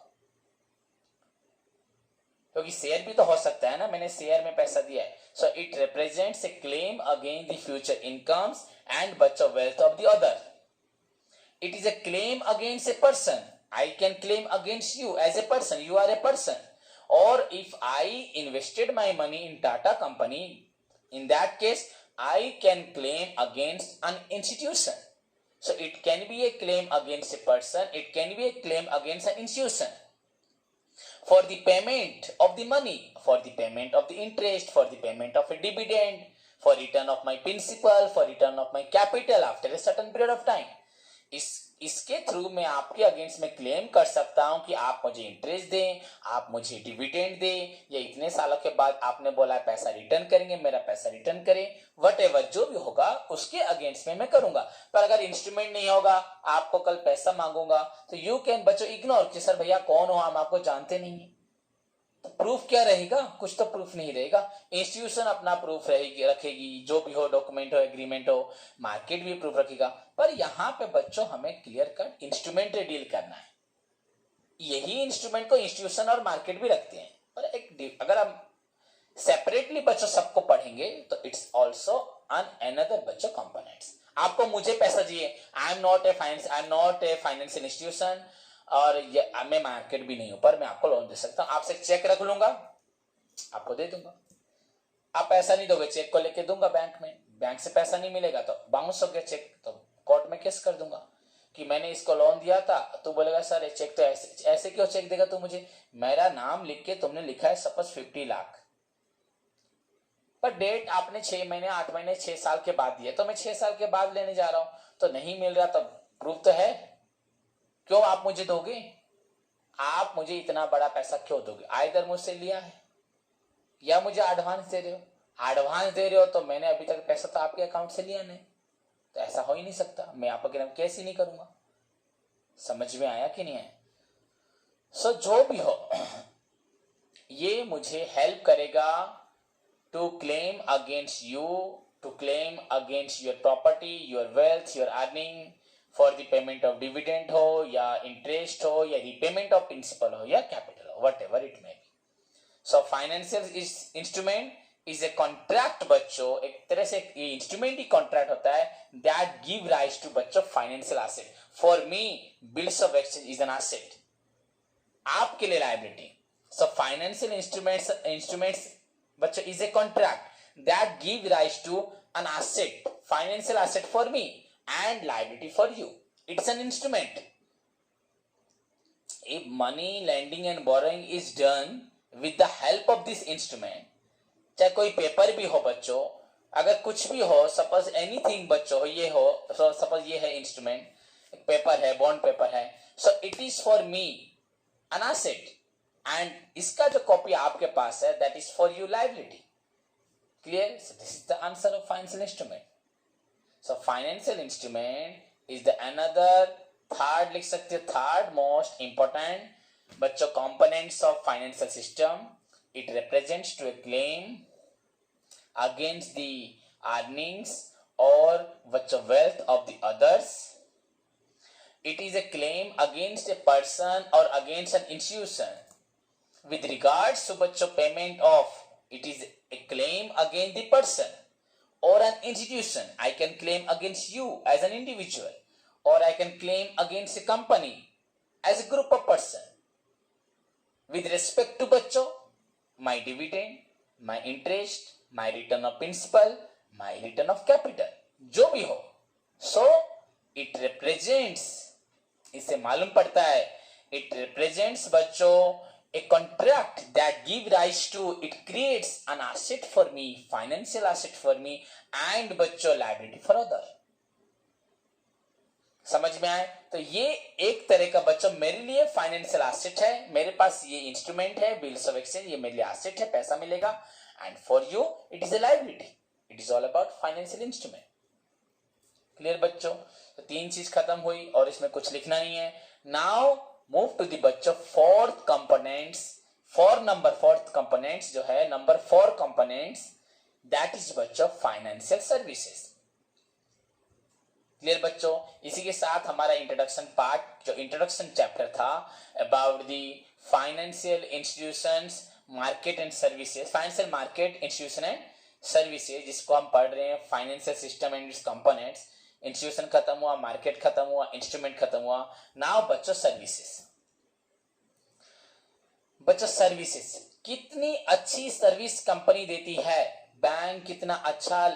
क्योंकि शेयर भी तो हो सकता है ना, मैंने शेयर में पैसा दिया है. So it represents a claim against the future incomes and बच्चों wealth of the other. It is a claim against a person. I can claim against you as a person. You are a person. Or if I invested my money in Tata company, in that case I can claim against an institution. So it can be a claim against a person, it can be a claim against an institution for the payment of the money, for the payment of the interest, for the payment of a dividend, for return of my principal, for return of my capital after a certain period of time. इसके through मैं आपके against में claim कर सकता हूं कि आप मुझे इंटरेस्ट दें, आप मुझे डिविडेंड दें, या इतने सालों के बाद आपने बोला पैसा रिटर्न करेंगे, मेरा पैसा रिटर्न करें, वटएवर जो भी होगा उसके अगेंस्ट में मैं करूंगा. पर अगर इंस्ट्रूमेंट नहीं होगा, आपको कल पैसा मांगूंगा तो यू कैन बच्चों इग्नोर कि सर भैया कौन हो, हम आपको जानते नहीं है. तो प्रूफ क्या रहेगा? कुछ तो प्रूफ नहीं रहेगा. इंस्टीट्यूशन अपना प्रूफ रखेगी, जो भी हो, डॉक्यूमेंट हो, एग्रीमेंट हो, मार्केट भी प्रूफ रखेगा. पर यहाँ पे बच्चों हमें क्लियर कट इंस्ट्रूमेंट डील करना है. यही इंस्ट्रूमेंट को इंस्टीट्यूशन और मार्केट भी रखते हैं, पर एक अगर हम सेपरेटली बच्चों सबको पढ़ेंगे तो इट्स ऑल्सो अनदर बच्चों कंपोनेंट्स. आपको मुझे पैसा चाहिए, I am not a financial institution और मैं मार्केट भी नहीं हूं, पर मैं आपको लोन दे सकता हूं. आपसे चेक रख लूंगा, आपको दे दूंगा. आप पैसा नहीं दोगे, चेक को लेके दूंगा बैंक में, बैंक से पैसा नहीं मिलेगा तो बाउंस हो गया चेक, तो कोर्ट में केस कर दूंगा कि मैंने इसको लोन दिया था. तो बोलेगा सर ये चेक तो ऐसे क्यों चेक देगा तू मुझे, मेरा नाम लिख के तुमने लिखा है सपोज 50 लाख, पर डेट आपने 6 महीने 8 महीने 6 साल के बाद दिया, तो मैं 6 साल के बाद लेने जा रहा हूं, तो नहीं मिल रहा, तो प्रूफ तो है, क्यों आप मुझे दोगे? आप मुझे इतना बड़ा पैसा क्यों दोगे? आइदर मुझसे लिया है या मुझे एडवांस दे रहे हो. एडवांस दे रहे हो तो मैंने अभी तक पैसा तो आपके अकाउंट से लिया नहीं, तो ऐसा हो ही नहीं सकता, मैं आपके नाम केस ही नहीं करूंगा. समझ में आया कि नहीं आया? सो जो भी हो ये मुझे हेल्प करेगा to claim against you, to claim against your property, your wealth, your earning, for the payment of dividend हो या इंटरेस्ट हो या रिपेमेंट ऑफ प्रिंसिपल हो या कैपिटल हो, what ever it may be. So financial instrument is a contract बच्चों, एक तरह से ये इंस्ट्रूमेंट ही कॉन्ट्रैक्ट होता है दैट गिव राइज टू बच्चों financial asset. For me bills of exchange is an asset, आपके लिए लायबिलिटी. सो फाइनेंशियल इंस्ट्रूमेंट्स बच्चों is a contract that give rise to an asset, financial asset for me and liability for you. It's an instrument. If money lending and borrowing is done with the help of this instrument, चाहे कोई paper भी हो बच्चों, अगर कुछ भी हो, suppose anything बच्चों ये हो, सपोज ये है इंस्ट्रूमेंट, पेपर है, बॉन्ड पेपर है, so it is for me an asset and इसका जो कॉपी आपके पास है that is for you liability. Clear? This is the answer of financial instrument. So financial instrument is the another third लिख सकते, third most important बच्चों components of financial system. It represents to a claim against the earnings or बच्चों wealth of the others. It is a claim against a person or against an institution. With regards to बच्चों payment of, it is a claim against the person or an institution. I can claim against you as an individual, or I can claim against a company as a group of person. With respect to बच्चों my dividend, my interest, my return of principal, my return of capital, जो भी हो. So it represents, इससे मालूम पड़ता है, it represents बच्चों a contract that give rise to, it creates an asset for me, financial asset for me, and बच्चों liability for other. समझ में आए? तो ये एक तरह का बच्चों मेरे लिए फाइनेंशियल एसेट है, मेरे पास ये इंस्ट्रूमेंट है, बिल्स ऑफ एक्सचेंज, ये मेरे लिए एसेट है, पैसा मिलेगा, and for you it is a liability. It is all about financial instrument. Clear बच्चों? तो तीन चीज खत्म हुई और इसमें कुछ लिखना नहीं है. नाउ मूव टू दी बच्चों फोर्थ कंपोनेंट्स, फोर्थ कंपोनेंट्स जो है नंबर 4 कंपोनेंट्स, दैट इज बच्चों फाइनेंशियल सर्विसेज. क्लियर बच्चों? इसी के साथ हमारा इंट्रोडक्शन पार्ट, जो इंट्रोडक्शन चैप्टर था about the financial institutions, market and services, financial market, institution and services, जिसको हम पढ़ रहे हैं financial system and it's components. Institution खत्म हुआ, मार्केट खत्म हुआ, इंस्ट्रूमेंट खत्म हुआ. नाउ बच्चों सर्विसेज. बच्चों सर्विसेज, कितनी अच्छी सर्विस कंपनी देती है, बैंक कितना अच्छा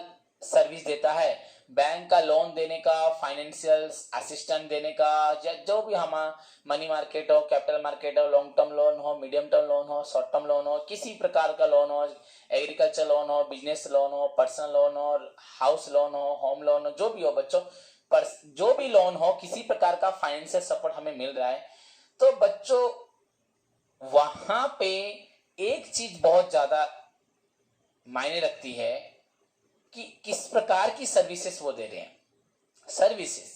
सर्विस देता है, बैंक का लोन देने का, फाइनेंशियल असिस्टेंट देने का, जो भी हम मनी मार्केट हो, कैपिटल मार्केट हो, लॉन्ग टर्म लोन हो, मीडियम टर्म लोन हो, शॉर्ट टर्म लोन हो, किसी प्रकार का लोन हो, एग्रीकल्चर लोन हो, बिजनेस लोन हो, पर्सनल लोन हो, हाउस लोन हो, होम लोन हो, जो भी हो बच्चों, पर जो भी लोन हो, किसी प्रकार का फाइनेंशियल सपोर्ट हमें मिल रहा है. तो बच्चों वहां पे एक चीज बहुत ज्यादा मायने रखती है कि किस प्रकार की सर्विसेज वो दे रहे हैं. Services,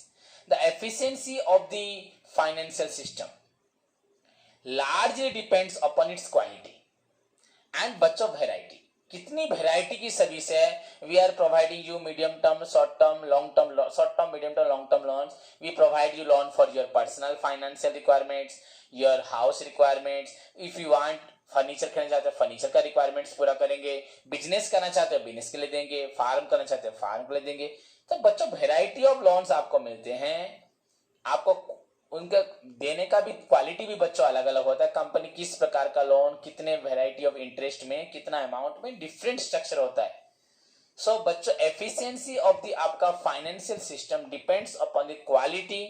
the efficiency of the financial system largely depends upon its quality and बच्चों वैरायटी. कितनी वैरायटी की सर्विस है. We are providing you medium term, short term, long term, short term, medium term, long term loans. We provide you loan for your personal financial requirements, your house requirements. If you want furniture खरीदना चाहते हो, furniture का requirements पूरा करेंगे. Business करना चाहते हो, business के लिए देंगे. फार्म करना चाहते हो, फार्म के लिए देंगे. तो बच्चों वैरायटी ऑफ लोन्स आपको मिलते हैं. आपको उनका देने का भी क्वालिटी भी बच्चों अलग अलग होता है. कंपनी किस प्रकार का लोन, कितने वैरायटी ऑफ इंटरेस्ट में, कितना अमाउंट में, डिफरेंट स्ट्रक्चर होता है. सो बच्चों एफिशिएंसी ऑफ द आपका financial system depends upon the quality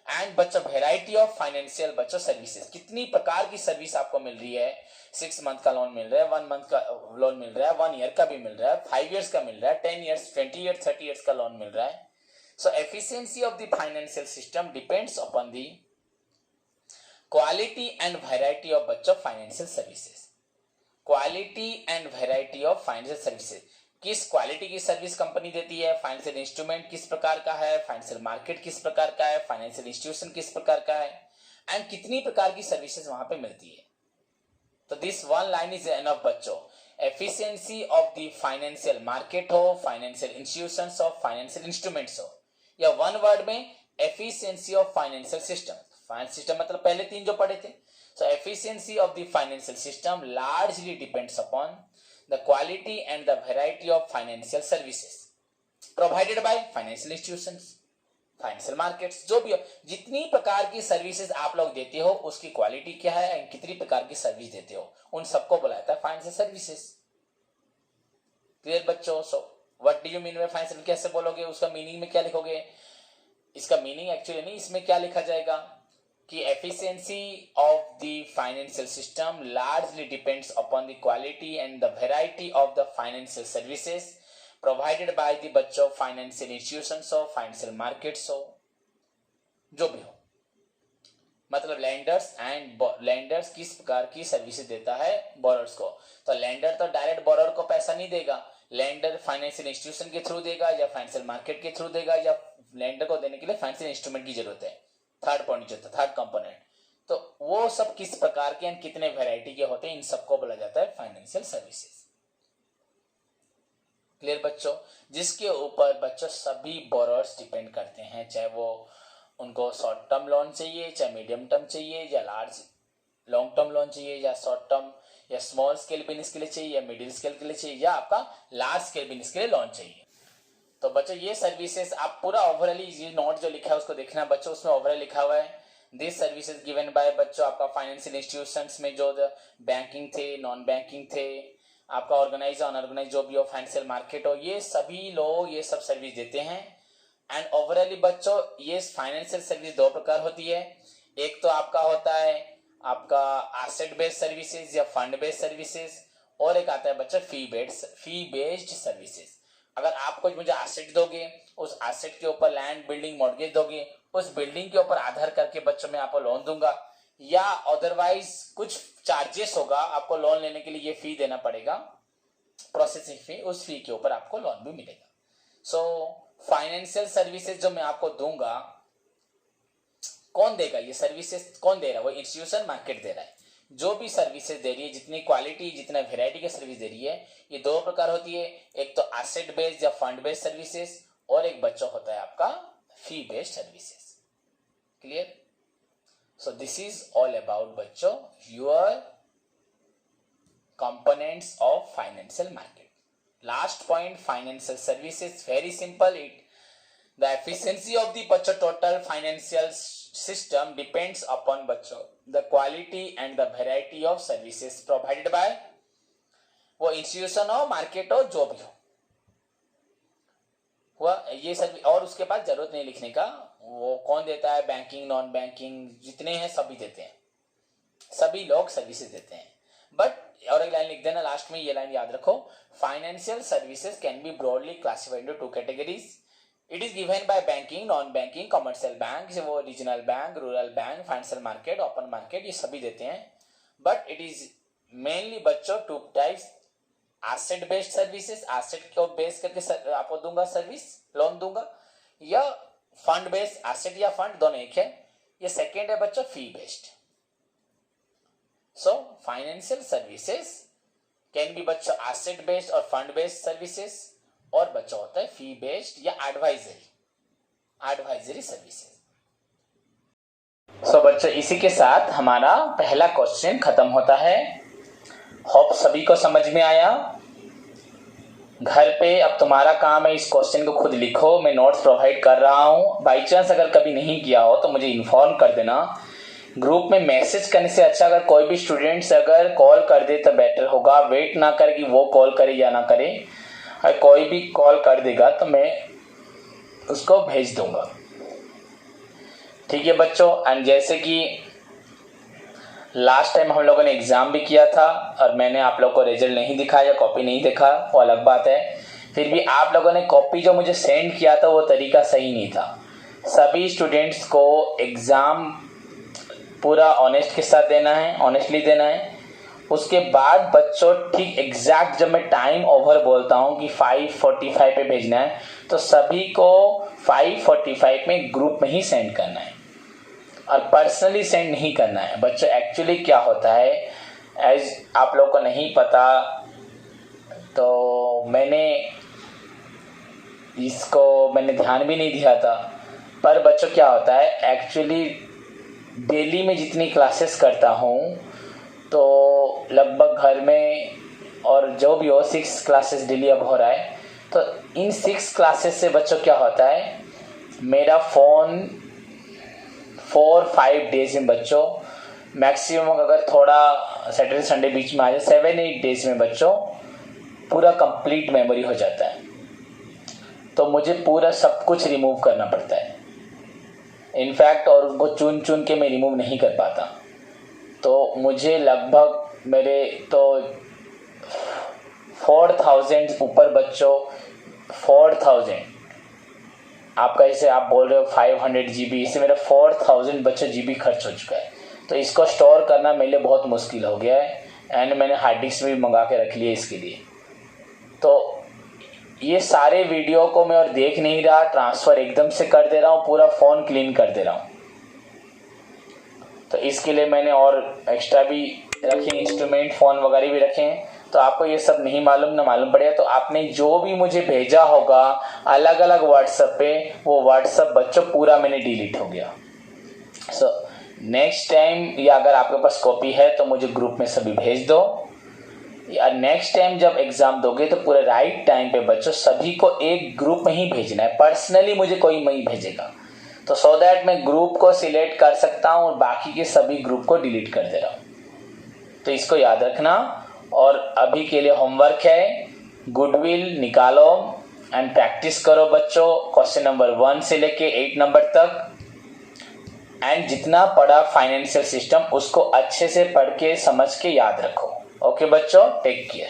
and बच्चों वैरायटी ऑफ फाइनेंशियल बच्चों सर्विसेज. कितनी प्रकार की सर्विस आपको मिल रही है. 6 मंथ का लोन मिल रहा है, 1 मंथ का लोन मिल रहा है, 1 ईयर का भी मिल रहा है, 5 ईयर्स का मिल रहा है, 10 ईयर्स, 20 ईयर्स, 30 ईयर्स का लोन मिल रहा है. So efficiency of the financial system depends upon the quality and variety of बच्चों financial services. Quality and variety of financial services. किस क्वालिटी की सर्विस कंपनी देती है, फाइनेंशियल इंस्ट्रूमेंट किस प्रकार का है, फाइनेंशियल मार्केट किस प्रकार का है, फाइनेंशियल इंस्टीट्यूशन किस प्रकार का है, एंड कितनी प्रकार की सर्विसेज वहां पे मिलती है। तो this one line is enough बच्चों। Efficiency of the financial market हो, फाइनेंशियल इंस्टीट्यूशंस हो, फाइनेंशियल इंस्ट्रूमेंट्स हो, या वन वर्ड में efficiency of financial system. Finance system मतलब पहले तीन जो पढ़े थे। So efficiency of the financial system largely depends upon the quality and the variety of financial services provided by financial institutions, financial markets. जो भी हो, जितनी प्रकार की सर्विसेज आप लोग देते हो उसकी क्वालिटी क्या है, कितनी प्रकार की सर्विस देते हो, उन सबको बोला जाता है फाइनेंशियल सर्विसेज। क्लियर बच्चों? So what do you mean by financial कैसे बोलोगे, उसका मीनिंग में क्या लिखोगे? इसका मीनिंग एक्चुअली नहीं, इसमें क्या लिखा जाएगा कि efficiency of the financial system largely depends upon the quality and the variety of the financial services provided by the बच्चों फाइनेंशियल इंस्टीट्यूशंस हो, फाइनेंशियल मार्केट्स हो, जो भी हो। मतलब लैंडर्स किस प्रकार की सर्विसेज देता है बोरर्स को। तो लैंडर तो डायरेक्ट बोरर को पैसा नहीं देगा, लैंडर फाइनेंशियल इंस्टीट्यूशन के थ्रू देगा या फाइनेंशियल मार्केट के थ्रू देगा, या लैंडर को देने के लिए फाइनेंशियल इंस्ट्रूमेंट की जरूरत है। थर्ड पॉइंट जो था, थर्ड कंपोनेंट, तो वो सब किस प्रकार के एंड कितने वैरायटी के होते हैं, इन सबको बोला जाता है फाइनेंशियल सर्विसेज। क्लियर बच्चों? जिसके ऊपर बच्चों सभी बोरर्स डिपेंड करते हैं, चाहे वो उनको शॉर्ट टर्म लोन चाहिए, चाहे मीडियम टर्म चाहिए, या लार्ज लॉन्ग टर्म लोन चाहिए, या शॉर्ट टर्म या स्मॉल स्केल बिजनेस के लिए चाहिए, या मिडिल स्केल के लिए चाहिए, या आपका लार्ज स्केल बिजनेस के लिए लोन चाहिए। तो बच्चों ये सर्विसेज आप पूरा ओवरऑली ये नोट जो लिखा है उसको देखना बच्चों, उसमें ओवरऑल लिखा हुआ है दिस सर्विसेज गिवन बाय बच्चों आपका फाइनेंशियल इंस्टीट्यूशंस में जो बैंकिंग थे, नॉन बैंकिंग थे, आपका ऑर्गेनाइज अनऑर्गेनाइज जो भी हो, फाइनेंशियल मार्केट हो, ये सभी लोग ये सब सर्विस देते हैं। एंड ओवरऑली बच्चों ये फाइनेंशियल सर्विस दो प्रकार होती है। एक तो आपका होता है आपका एसेट बेस्ड सर्विसेज या फंड बेस्ड सर्विसेज, और एक आता है बच्चों फी बेस्ड सर्विसेज। अगर आप कुछ मुझे एसेट दोगे, उस एसेट के ऊपर लैंड बिल्डिंग मॉर्गेज दोगे, उस बिल्डिंग के ऊपर आधार करके बच्चों मैं आपको लोन दूंगा, या अदरवाइज कुछ चार्जेस होगा आपको लोन लेने के लिए, ये फी देना पड़ेगा प्रोसेसिंग फी, उस फी के ऊपर आपको लोन भी मिलेगा। सो फाइनेंशियल सर्विसेज जो मैं आपको दूंगा, कौन देगा ये सर्विसेज, कौन दे रहा है? वो इंस्टीट्यूशन मार्केट दे रहा है। जो भी सर्विसेज दे रही है, जितनी क्वालिटी जितना वेराइटी की सर्विस दे रही है, ये दो प्रकार होती है। एक तो एसेट बेस्ड या फंड बेस्ड सर्विसेज, और एक बच्चों होता है आपका fee based services. Clear? So this is all about बच्चों your components of financial market. Last point, financial services, very simple. The efficiency of the बच्चों total financial system depends upon बच्चों the quality and the variety of services provided by वो institution हो, market हो, जो भी हो हुआ ये सर्विस। और उसके बाद जरूरत नहीं लिखने का, वो कौन देता है, बैंकिंग नॉन बैंकिंग जितने हैं सभी देते हैं, सभी लोग सर्विसेज देते हैं। बट और एक लाइन लिख देना लास्ट में, ये लाइन याद रखो, financial services can be broadly classified into two categories. It is given by banking, non banking, commercial bank, वो regional bank, rural bank, financial market, open market, ये सभी देते हैं। बट इट इज मेनली बच्चों two types, asset based services, asset को base करके आपको दूंगा सर्विस, लोन दूंगा, या फंड बेस्ड, एसेट या फंड दोनों एक है। ये सेकेंड है बच्चों fee based. So financial services can be बच्चों asset based और fund based services, और बच्चों होता है fee based या advisory services। So बच्चों इसी के साथ हमारा पहला क्वेश्चन खत्म होता है। होप सभी को समझ में आया। घर पे अब तुम्हारा काम है इस क्वेश्चन को खुद लिखो, मैं नोट्स प्रोवाइड कर रहा हूँ। बाई चांस अगर कभी नहीं किया हो तो मुझे इन्फॉर्म कर देना। ग्रुप में मैसेज करने से अच्छा अगर कोई भी स्टूडेंट्स अगर कॉल कर दे तो बेटर होगा। वेट ना कर कि वो कॉल करे या ना करे, अगर कोई भी कॉल कर देगा तो मैं उसको भेज दूंगा। ठीक है बच्चों? एंड जैसे कि लास्ट टाइम हम लोगों ने एग्जाम भी किया था और मैंने आप लोगों को रिजल्ट नहीं दिखाया, कॉपी नहीं दिखा, वो अलग बात है। फिर भी आप लोगों ने कॉपी जो मुझे सेंड किया था वो तरीका सही नहीं था। सभी स्टूडेंट्स को एग्जाम पूरा ऑनेस्ट के साथ देना है, ऑनेस्टली देना है। उसके बाद बच्चों ठीक एग्जैक्ट जब मैं टाइम ओवर बोलता हूँ कि 5:45 पे भेजना है, तो सभी को 5:45 में ग्रुप में ही सेंड करना है। और पर्सनली सेंड नहीं करना है बच्चों। एक्चुअली क्या होता है, एज आप लोग को नहीं पता तो मैंने ध्यान भी नहीं दिया था, पर बच्चों क्या होता है एक्चुअली डेली में जितनी क्लासेस करता हूँ तो लगभग घर में और जो भी हो 6 क्लासेस डेली अब हो रहा है, तो इन 6 क्लासेस से बच्चों क्या होता है मेरा फ़ोन 4-5 डेज में बच्चों, मैक्सिमम अगर थोड़ा सैटरडे संडे बीच में आ जाए 7-8 डेज में बच्चों पूरा कंप्लीट मेमोरी हो जाता है। तो मुझे पूरा सब कुछ रिमूव करना पड़ता है इनफैक्ट, और उनको चुन चुन के मैं रिमूव नहीं कर पाता। तो मुझे लगभग मेरे तो 4000 ऊपर बच्चों, 4000 आपका इसे आप बोल रहे हो 500 GB, इससे मेरा 4000 बच्चों GB खर्च हो चुका है। तो इसको स्टोर करना मेरे लिए बहुत मुश्किल हो गया है एंड मैंने हार्ड डिस्क भी मंगा के रख लिया इसके लिए। तो ये सारे वीडियो को मैं और देख नहीं रहा, ट्रांसफ़र एकदम से कर दे रहा हूँ, पूरा फ़ोन क्लीन कर दे रहा हूँ। तो इसके लिए मैंने और एक्स्ट्रा भी रखे इंस्ट्रूमेंट, फ़ोन वगैरह भी रखे हैं। तो आपको ये सब नहीं मालूम ना मालूम पड़ेगा तो आपने जो भी मुझे भेजा होगा अलग अलग व्हाट्सएप पे, वो व्हाट्सएप बच्चों पूरा मैंने डिलीट हो गया। सो नेक्स्ट टाइम या अगर आपके पास कॉपी है तो मुझे ग्रुप में सभी भेज दो, या नेक्स्ट टाइम जब एग्ज़ाम दोगे तो पूरे राइट टाइम पे बच्चों सभी को एक ग्रुप में ही भेजना है, पर्सनली मुझे कोई नहीं भेजेगा। तो सो दैट मैं ग्रुप को सिलेक्ट कर सकता हूँ और बाकी के सभी ग्रुप को डिलीट कर दे रहा हूँ। तो इसको याद रखना। और अभी के लिए होमवर्क है, गुडविल निकालो एंड प्रैक्टिस करो बच्चों, क्वेश्चन नंबर 1 से लेके 8 नंबर तक। एंड जितना पढ़ा फाइनेंशियल सिस्टम उसको अच्छे से पढ़ के समझ के याद रखो। ओके बच्चों, टेक केयर।